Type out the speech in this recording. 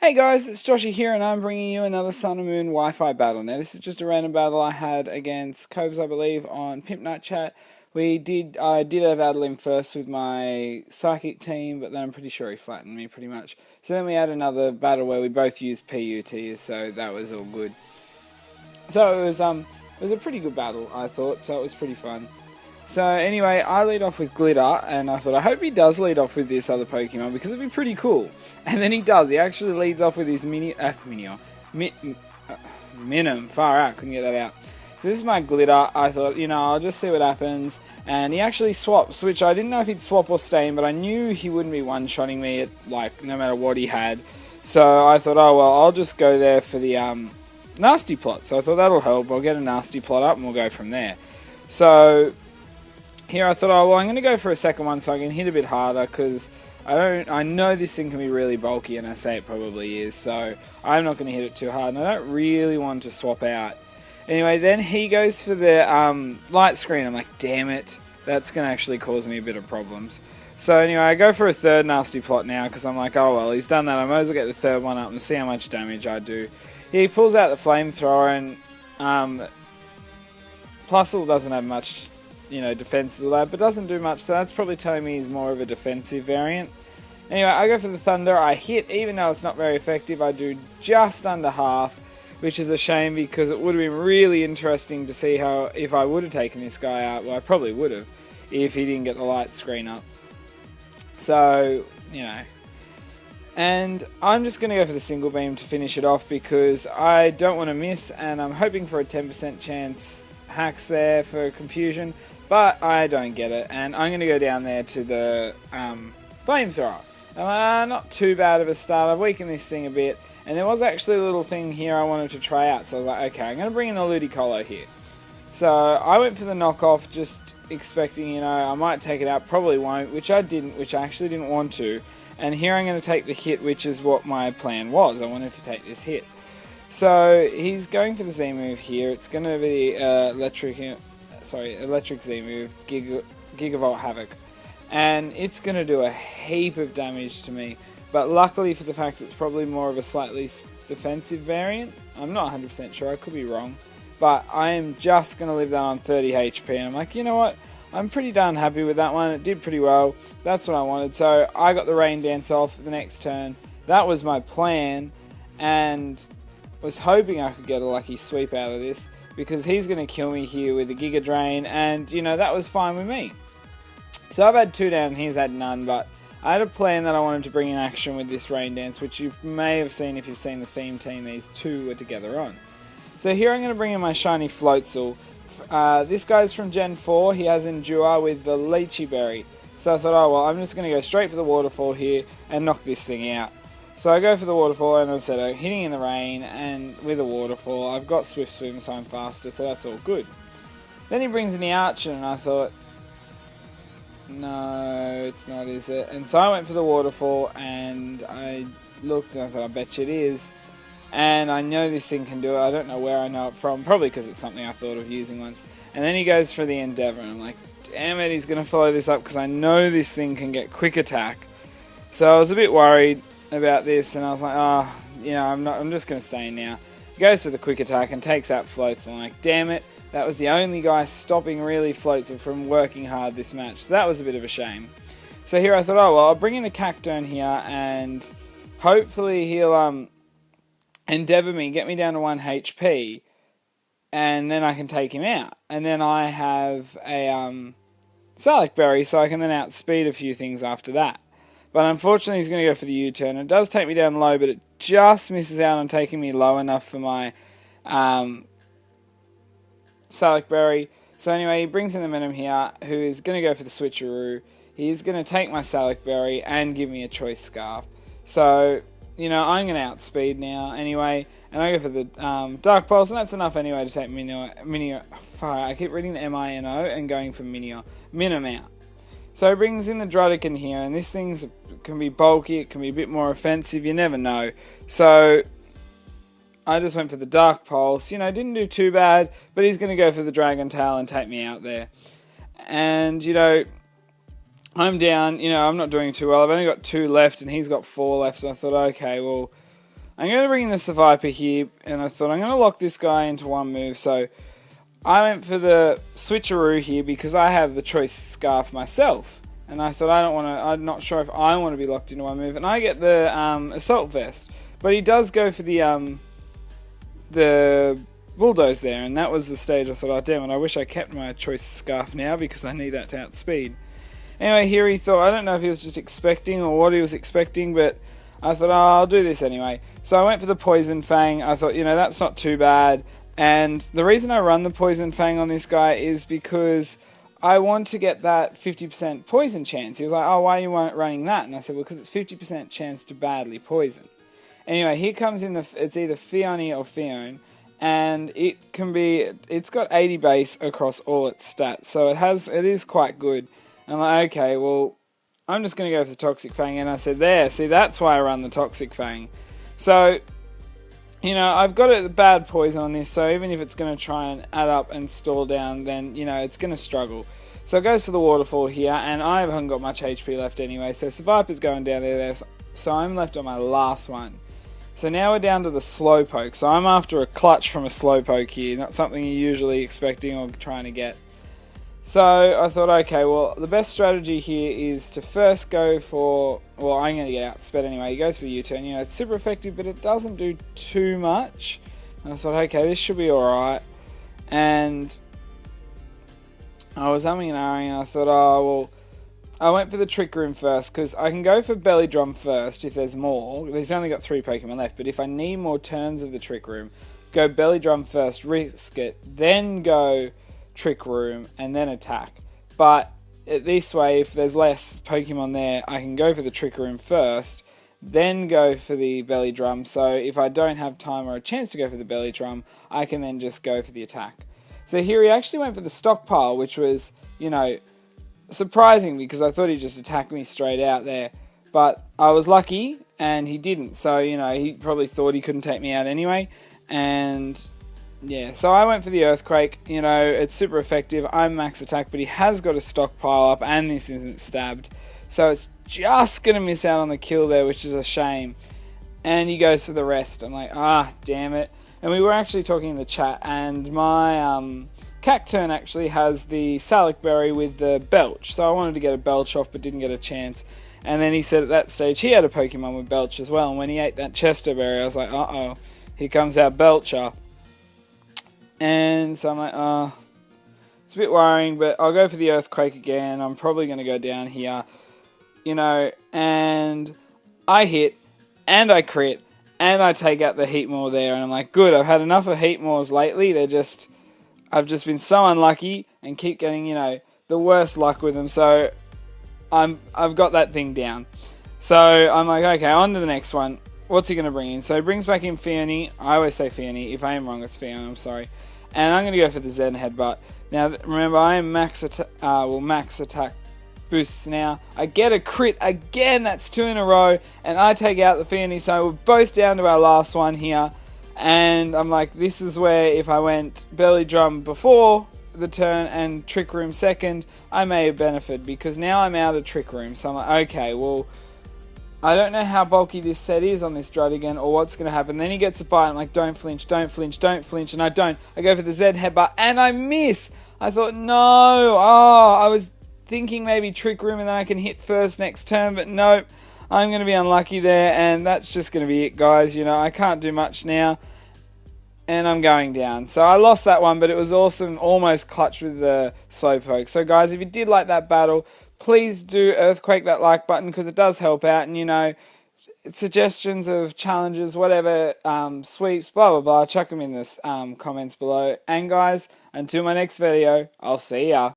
Hey guys, it's Joshy here and I'm bringing you another Sun and Moon Wi-Fi battle. Now this is just a random battle I had against Cobes, I believe, on Pimp Night Chat. I did battle him first with my Psychic team, but then I'm pretty sure he flattened me pretty much. So then we had another battle where we both used PUTs, so that was all good. So it was a pretty good battle, I thought, so it was pretty fun. So anyway, I lead off with Glitter, and I thought, I hope he does lead off with this other Pokemon, because it'd be pretty cool. And then he does, he actually leads off with his Minim, far out, couldn't get that out. So this is my Glitter. I thought, I'll just see what happens. And he actually swaps, which I didn't know if he'd swap or stay in, but I knew he wouldn't be one-shotting me at, no matter what he had. So I thought, oh well, I'll just go there for the Nasty Plot. So I thought that'll help. I'll get a Nasty Plot up and we'll go from there. So here I thought, oh well, I'm going to go for a second one so I can hit a bit harder, because I know this thing can be really bulky, and I say it probably is, so I'm not going to hit it too hard, and I don't really want to swap out. Anyway, then he goes for the light screen. I'm like, damn it, that's going to actually cause me a bit of problems. So anyway, I go for a third Nasty Plot now, because I'm like, oh well, he's done that, I might as well get the third one up and see how much damage I do. He pulls out the Flamethrower, and Plusle doesn't have much defenses or that, but doesn't do much, so that's probably telling me he's more of a defensive variant. Anyway, I go for the Thunder, I hit, even though it's not very effective, I do just under half, which is a shame because it would have been really interesting to see how, if I would have taken this guy out, well I probably would have, if he didn't get the light screen up. So, and I'm just going to go for the Single Beam to finish it off because I don't want to miss, and I'm hoping for a 10% chance hacks there for confusion. But I don't get it, and I'm going to go down there to the Flamethrower. Not too bad of a start. I've weakened this thing a bit, and there was actually a little thing here I wanted to try out, so I was like, okay, I'm going to bring in the Ludicolo here. So I went for the knockoff, just expecting, I might take it out, probably won't, which I didn't, which I actually didn't want to. And here I'm going to take the hit, which is what my plan was. I wanted to take this hit. So he's going for the Z move here. It's going to be Electric Z move, Gigavolt Havoc, and it's going to do a heap of damage to me, but luckily for the fact it's probably more of a slightly defensive variant. I'm not 100% sure, I could be wrong, but I am just going to leave that on 30 HP, and I'm like, you know what, I'm pretty darn happy with that one. It did pretty well, that's what I wanted. So I got the Rain Dance off the next turn. That was my plan, and was hoping I could get a lucky sweep out of this, because he's going to kill me here with the Giga Drain, and, that was fine with me. So I've had 2 down, he's had none, but I had a plan that I wanted to bring in action with this Rain Dance, which you may have seen if you've seen the theme team these two were together on. So here I'm going to bring in my shiny Floatzel. This guy's from Gen 4, he has Endure with the Lychee Berry. So I thought, oh well, I'm just going to go straight for the Waterfall here and knock this thing out. So I go for the Waterfall, and as I said, hitting in the rain, and with a Waterfall, I've got Swift Swim, so I'm faster, so that's all good. Then he brings in the Archer, and I thought, no, it's not, is it? And so I went for the Waterfall, and I looked, and I thought, I bet you it is. And I know this thing can do it. I don't know where I know it from, probably because it's something I thought of using once. And then he goes for the Endeavor, and I'm like, damn it, he's going to follow this up, because I know this thing can get Quick Attack. So I was a bit worried about this, and I was like, I'm just going to stay in now. He goes for the Quick Attack and takes out Floatzel, and I'm like, damn it, that was the only guy stopping really Floatzel from working hard this match, so that was a bit of a shame. So here I thought, oh well, I'll bring in the Cacturne here, and hopefully he'll Endeavor me, get me down to 1 HP, and then I can take him out. And then I have a Salak Berry, so I can then outspeed a few things after that. But unfortunately, he's going to go for the U-turn. It does take me down low, but it just misses out on taking me low enough for my Salak Berry. So anyway, he brings in the Minim here, who is going to go for the Switcheroo. He's going to take my Salak Berry and give me a Choice Scarf. So, I'm going to outspeed now anyway. And I go for the Dark Pulse, and that's enough anyway to take I keep reading the M-I-N-O and going for Minim out. So he brings in the Druddican here, and this thing can be bulky, it can be a bit more offensive, you never know. So I just went for the Dark Pulse, didn't do too bad, but he's going to go for the Dragon Tail and take me out there. And, I'm down, I'm not doing too well. I've only got 2 left, and he's got 4 left, and I thought, okay, well, I'm going to bring in the Survivor here, and I thought I'm going to lock this guy into one move, so I went for the switcheroo here because I have the choice scarf myself. And I thought I'm not sure if I want to be locked into one move, and I get the assault vest. But he does go for the bulldoze there, and that was the stage I thought, oh damn it, I wish I kept my choice scarf now because I need that to outspeed. Anyway, here he thought, I don't know if he was just expecting or what he was expecting, but I thought, oh, I'll do this anyway. So I went for the Poison Fang. I thought, that's not too bad. And the reason I run the Poison Fang on this guy is because I want to get that 50% poison chance. He was like, oh, why are you running that? And I said, well, because it's 50% chance to badly poison. Anyway, here comes in it's either Fione or Fione, and it's got 80 base across all its stats, so it is quite good. I'm like, okay, well, I'm just going to go for the Toxic Fang, and I said, that's why I run the Toxic Fang. So, I've got a bad poison on this, so even if it's going to try and add up and stall down, then, it's going to struggle. So it goes for the Waterfall here, and I haven't got much HP left anyway, so Survivor's going down there, so I'm left on my last one. So now we're down to the Slowpoke, so I'm after a clutch from a Slowpoke here, not something you're usually expecting or trying to get. So I thought, okay, well, the best strategy here is to first go for, well, I'm going to get outsped anyway. He goes for the U-turn. It's super effective, but it doesn't do too much. And I thought, okay, this should be alright. And I was umming and ahhing, and I thought, oh, well, I went for the Trick Room first, because I can go for Belly Drum first if there's more. There's only got 3 Pokemon left, but if I need more turns of the Trick Room, go Belly Drum first, risk it, then go Trick Room, and then attack. But this way, if there's less Pokemon there, I can go for the Trick Room first, then go for the Belly Drum. So if I don't have time or a chance to go for the Belly Drum, I can then just go for the attack. So here he actually went for the Stockpile, which was, surprising because I thought he'd just attack me straight out there. But I was lucky, and he didn't. So, he probably thought he couldn't take me out anyway. And yeah, so I went for the Earthquake. It's super effective. I'm max attack, but he has got a Stockpile up, and this isn't stabbed. So it's just going to miss out on the kill there, which is a shame. And he goes for the rest. I'm like, damn it. And we were actually talking in the chat, and my Cacturn actually has the Salic Berry with the Belch. So I wanted to get a Belch off, but didn't get a chance. And then he said at that stage he had a Pokemon with Belch as well. And when he ate that Chester Berry, I was like, uh-oh, here comes our Belcher. And so I'm like, it's a bit worrying, but I'll go for the Earthquake again. I'm probably going to go down here, and I hit, and I crit, and I take out the Heatmore there, and I'm like, good, I've had enough of Heatmores lately. I've just been so unlucky, and keep getting, the worst luck with them, so I've got that thing down. So I'm like, okay, on to the next one. What's he going to bring in? So he brings back in Fione. I always say Fione. If I am wrong, it's Fione, I'm sorry. And I'm going to go for the Zen Headbutt. Now, remember, I am max attack boosts now. I get a crit again. That's 2 in a row. And I take out the Fione. So we're both down to our last one here. And I'm like, this is where if I went Belly Drum before the turn and Trick Room second, I may have benefited. Because now I'm out of Trick Room. So I'm like, okay, well, I don't know how bulky this set is on this Druddigon or what's going to happen. Then he gets a bite. I'm like, don't flinch, don't flinch, don't flinch. And I don't. I go for the Z Headbutt and I miss. I thought, no. I was thinking maybe Trick Room and then I can hit first next turn. But nope. I'm going to be unlucky there. And that's just going to be it, guys. I can't do much now. And I'm going down. So I lost that one, but it was awesome. Almost clutch with the Slowpoke. So, guys, if you did like that battle, please do earthquake that like button because it does help out. And, suggestions of challenges, whatever, sweeps, blah, blah, blah, chuck them in the comments below. And, guys, until my next video, I'll see ya.